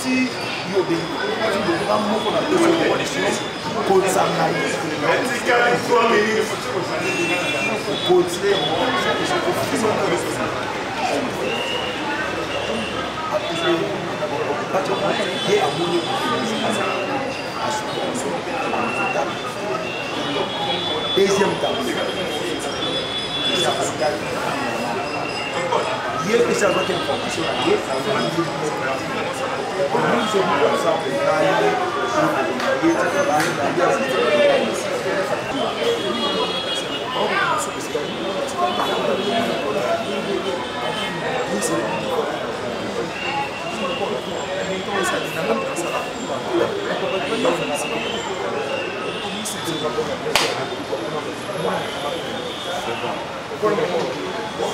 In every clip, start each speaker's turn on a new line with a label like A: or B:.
A: Si yo de vraiment qu'on a besoin de conditions code ça deuxième temps hier que ça va être information hier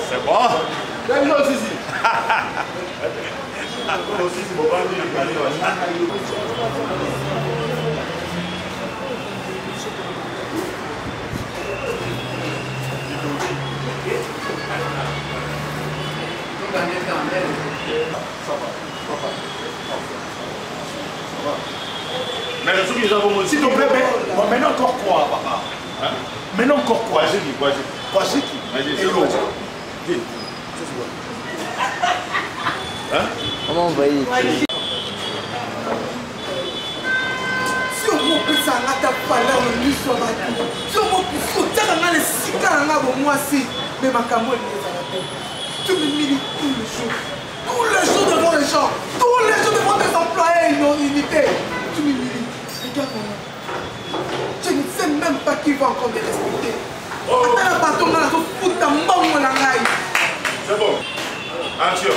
B: c'est bon.
C: Mais le souci, nous avons aussi.
A: S'il te plaît, maintenant encore quoi, papa? Maintenant encore quoi? Quoi, c'est qui?
D: Comment on va y aller?
E: Si on peut ça, on a ta valeur, le mission va tout. Si on peut sauter dans les cigares, on a moi aussi. Mais ma camoufle, tu me milites tous les jours. Tous les jours devant les gens. Tous les jours devant tes employés, une unité. Tu me milites. Regarde-moi. Je ne sais même pas qui va encore te respecter. Attends la bâton, on a foutu ta maman dans la raille.
C: C'est bon. Action.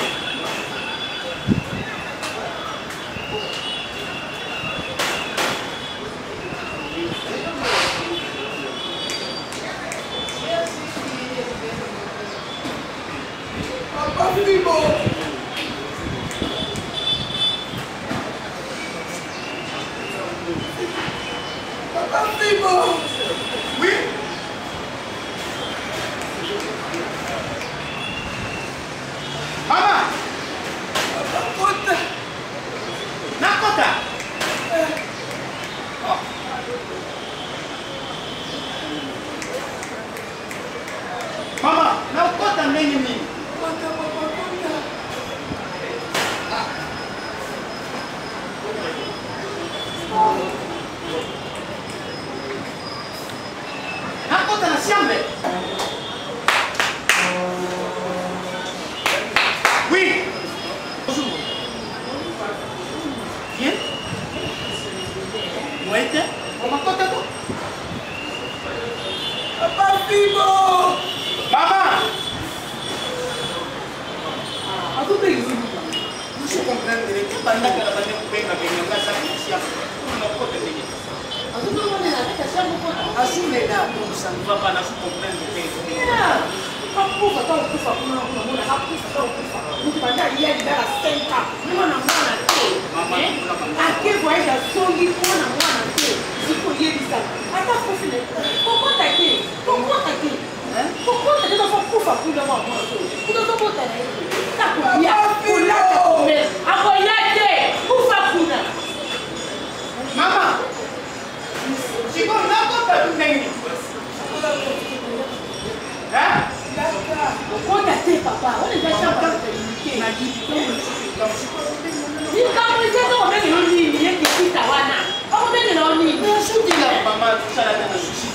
E: Papa Fibo. Papa Fibo.
C: Oui.
E: Maman. Papa Kota.
C: Nakota. Mama, Nakota nini?
E: Papa Kota.
C: Nakota na siambe. Oui. Bien. Muerte. ¿Cómo está tú?
E: Papa Fibo.
C: Mama.
E: Je comprends que les
C: Banda que la banda kupenga benga ngasa kusia. Kuna kote nini?
E: Azumela Musa.
C: Papa na su comprendre que.
E: Hakufa kwa kufa kuna hakufa kwa kufa. Mpanda yeye ndara senta. Mwana mwana tu.
C: Mama
E: Akivwa ida songi mwana mwana tu. Siko yeye sana. Hata kufa ni. Kokota ki. Kokota ki. Kokota ki kwa kufa kuna mwana tu. Kutotokota na hiyo. Takuya. Kula kume. Hapo yake kufa kuna.
C: Mama. Siko nakota nini? Hein?
E: Kokota te papa. On est déjà en train de communiquer. Il quand vous êtes au même niveau, il y a qui quitte à Wana. On est dans le niveau.
C: Je dis là, maman, tout ça là dans le souci.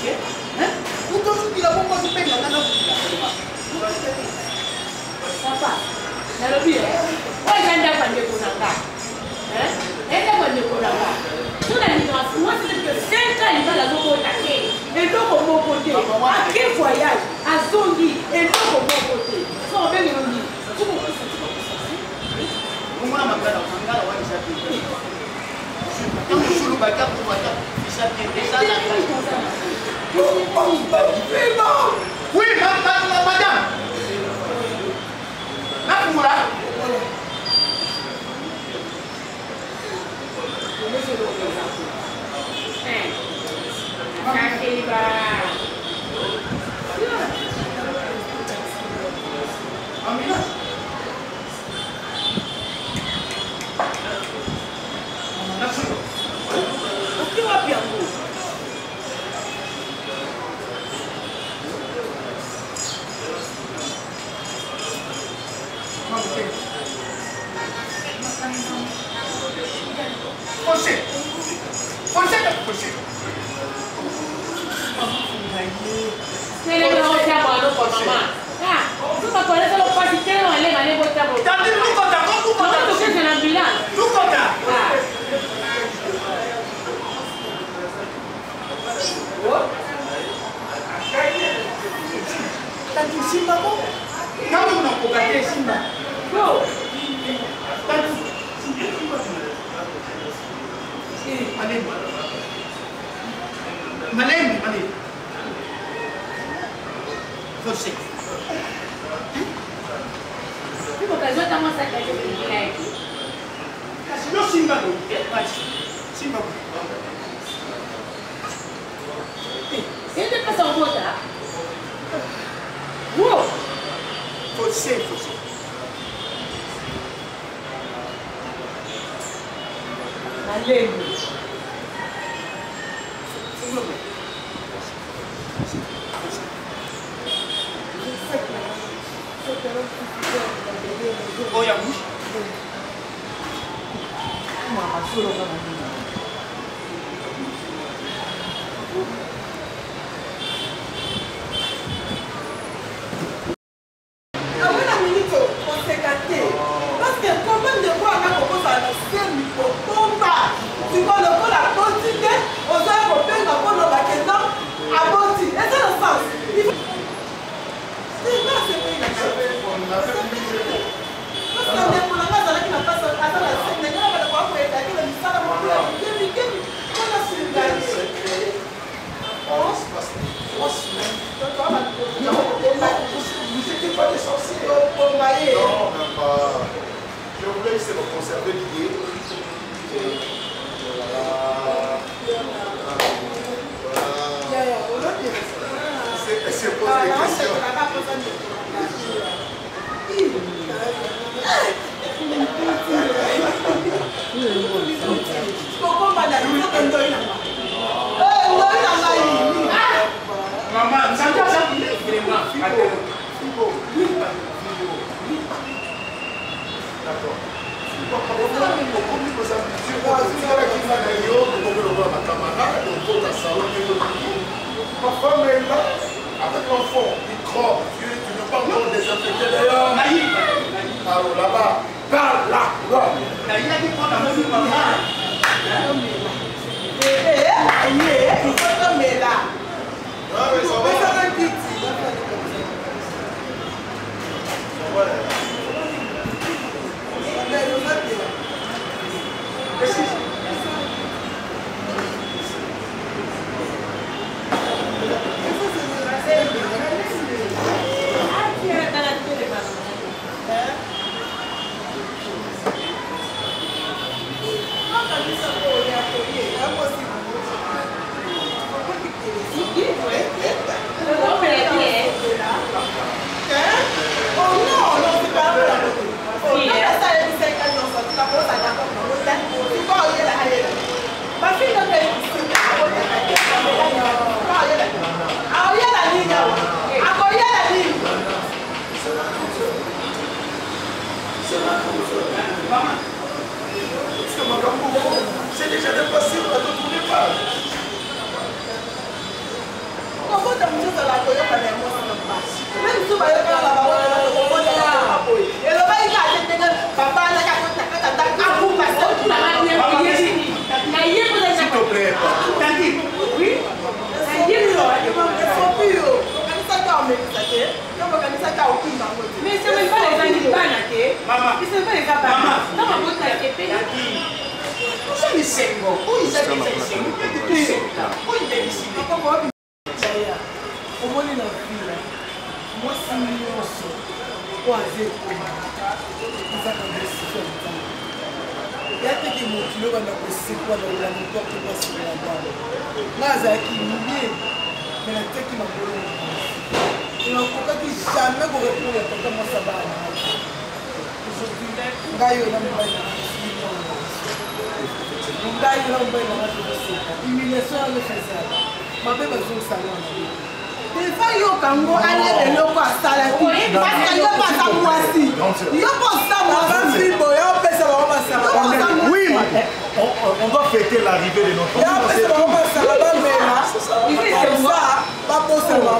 C: Hein? Vous tous qui la bombe se paye là dans
E: Papa, na lobi eh. Wa ganda pande kunanga. Enda pande kunanga. Tuna ni na fuwa c'est que 5 ans il va la zoko take. Et donc au bon côté. À quel voyage? À Zongi et donc au bon côté. So on veut nous dire.
C: Mwana makala mangala wa isapi. Tangu shuru baka kwa isapi déjà la oui, madame. Nakura.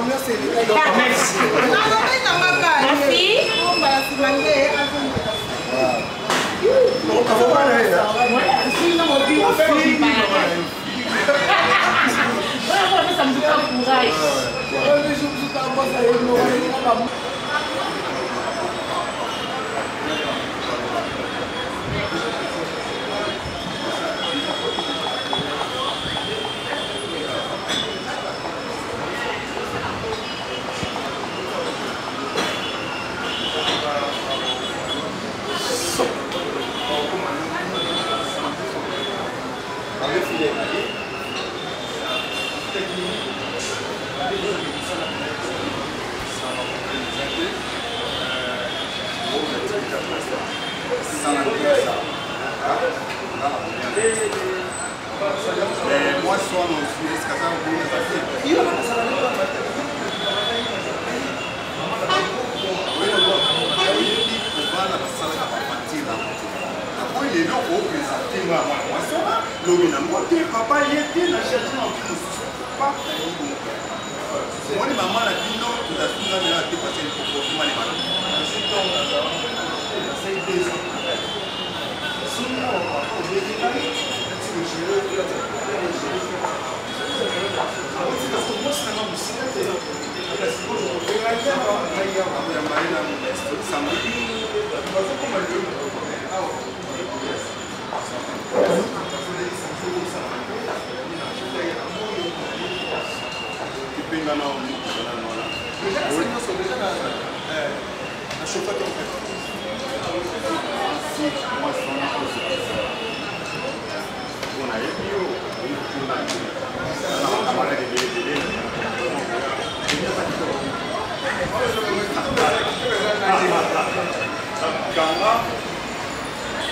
E: ambiance est
A: Merci.
B: Moi, je suis en Suisse,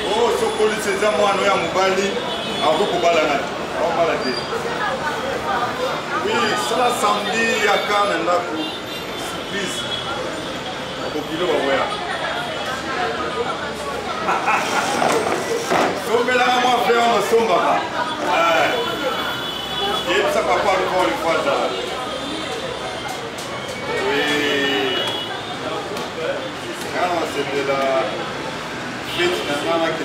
B: oh, ce policier, c'est moi, nous avons Mobali, à vous pour balader. Oui, c'est la samedi, il y a quand même là pour surprise. Au kilo, ouais. Somme là, moi, frère, on a sombre. Et ça va pas encore une fois, ça. Oui. C'est de la fête qui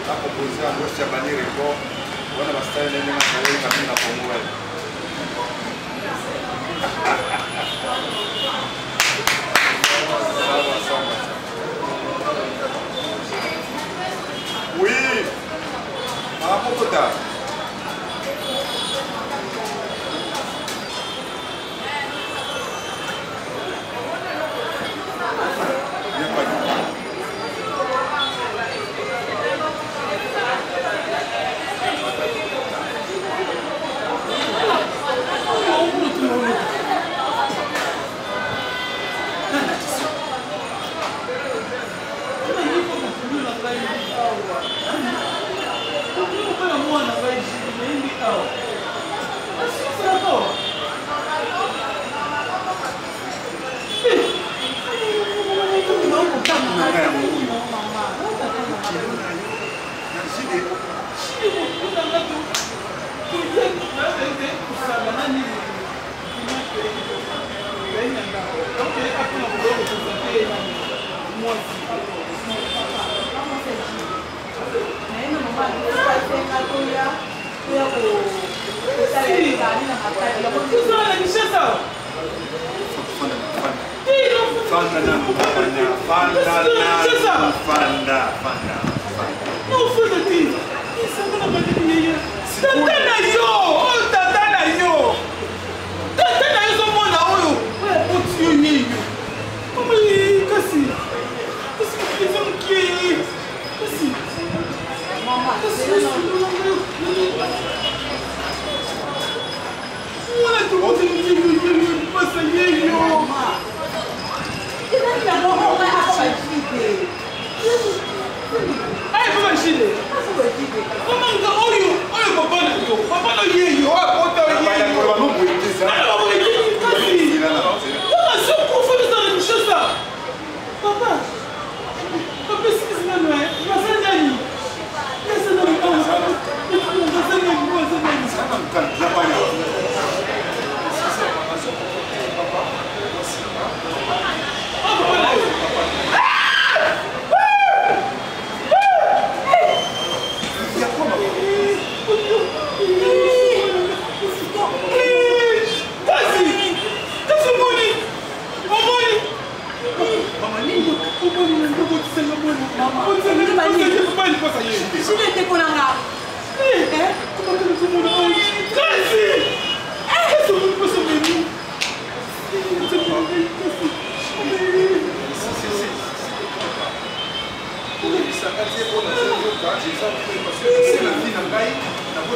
B: a proposé à moi Chabani Record. On a basé les mêmes choses comme la Pomouelle. Oui. À beaucoup tard.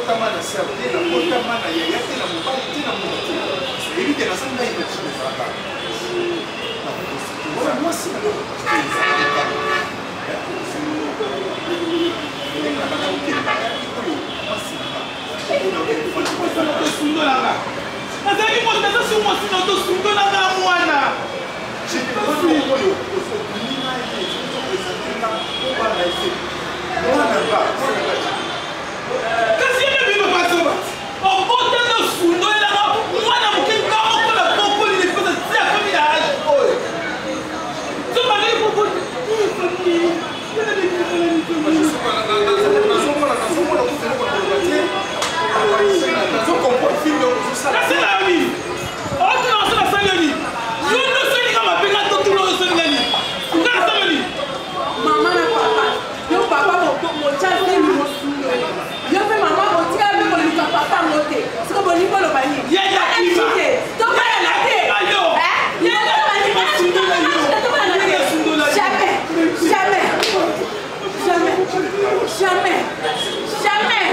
B: kotama na sœur te na kotama na yaya te na mobali te na moto te ebi te na sanga ngai na chine ezalaka wana mwasi na
E: azali moto aza mwasi na tosundolanga mwana kasi yene bino basoba obotana osundolelanga mwana moke ngamoko na pokoli lekoza ti afami ya age oyo sobangai pokoli Jamais. Jamais.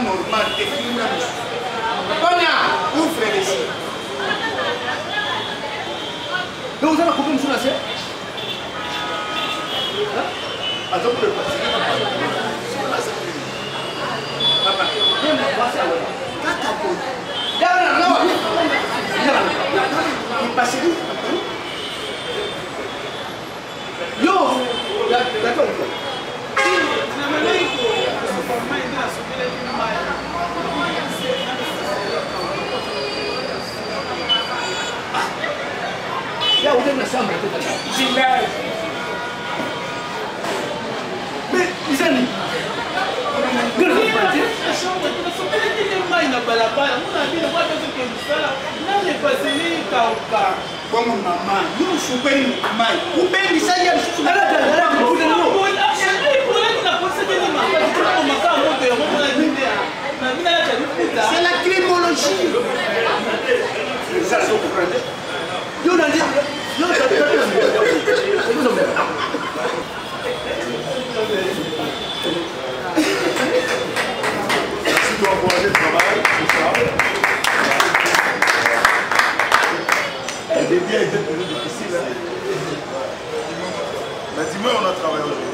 C: normal, écris-moi. Ouvre les yeux.
E: Donc vous avez coupé monsieur Nassé?
A: Attends pour le passer.
C: Papa, viens me voir ça. Tata Paul. Il passe où?
E: Yo, d'accord.
C: Là, on est dans la chambre.
E: Mais, ils ont dit.
C: Como mamãe, não super mãe. O bem de sair é c'est la crimologie.
A: Ça, c'est au courant.
E: Yo, on a dit.
A: Si tu encourages le travail, c'est ça. Le début a été plus difficile. Mais dis-moi, on a travaillé aujourd'hui.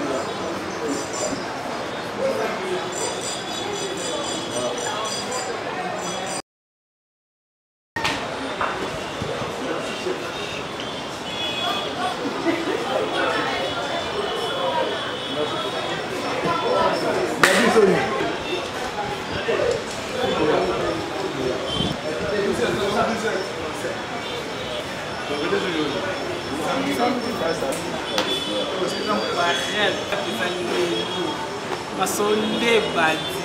F: Masonde badi